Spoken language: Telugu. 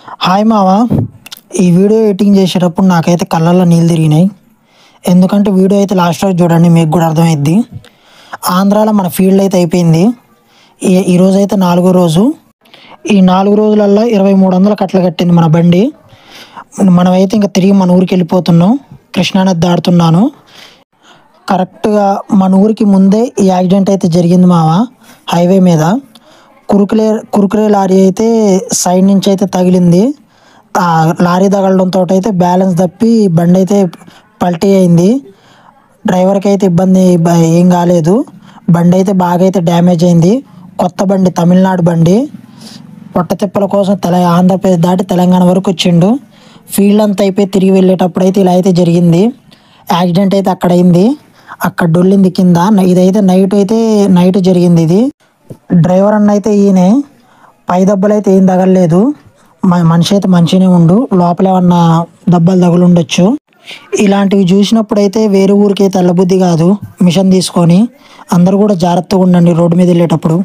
హాయ్ మావా. ఈ వీడియో ఎడిటింగ్ చేసేటప్పుడు నాకైతే కళ్ళల్లో నీళ్ళు తిరిగినాయి. ఎందుకంటే వీడియో అయితే లాస్ట్ వరకు చూడండి, మీకు కూడా అర్థమైద్ది. ఆంధ్రాలో మన ఫీల్డ్ అయితే అయిపోయింది. ఈరోజు అయితే 4వ రోజు. ఈ 4 రోజులల్లో 2300 కట్టలు కట్టింది మన బండి. మనమైతే ఇంకా తిరిగి మన ఊరికి వెళ్ళిపోతున్నాం. కృష్ణానది దాడుతున్నాను. కరెక్ట్గా మన ఊరికి ముందే ఈ యాక్సిడెంట్ అయితే జరిగింది మావా. హైవే మీద కురుకురే లారీ అయితే సైడ్ నుంచి అయితే తగిలింది. ఆ లారీ తగలడంతో అయితే బ్యాలెన్స్ తప్పి బండి అయితే పల్టీ అయింది. డ్రైవర్కి అయితే ఇబ్బంది ఏం కాలేదు. బండి అయితే బాగా అయితే డ్యామేజ్ అయింది. కొత్త బండి, తమిళనాడు బండి. పొట్ట తిప్పల కోసం ఆంధ్రప్రదేశ్ దాటి తెలంగాణ వరకు వచ్చిండు. ఫీల్డ్ అంతా అయిపోయి తిరిగి వెళ్ళేటప్పుడు అయితే ఇలా అయితే జరిగింది. యాక్సిడెంట్ అయితే అక్కడ అయింది. అక్కడ డొల్లింది కింద. ఇదైతే నైట్ జరిగింది. ఇది డ్రైవర్ అన్న అయితే ఈయనే. పై దెబ్బలు అయితే ఏం తగలలేదు. మనిషి అయితే మంచిగానే ఉండు. లోపల ఏమన్నా దెబ్బలు తగులుండొచ్చు. ఇలాంటివి చూసినప్పుడు అయితే వేరే ఊరికి అయితే వెళ్ళబుద్ధి కాదు. మిషన్ తీసుకొని అందరూ కూడా జాగ్రత్తగా ఉండండి రోడ్డు మీద వెళ్ళేటప్పుడు.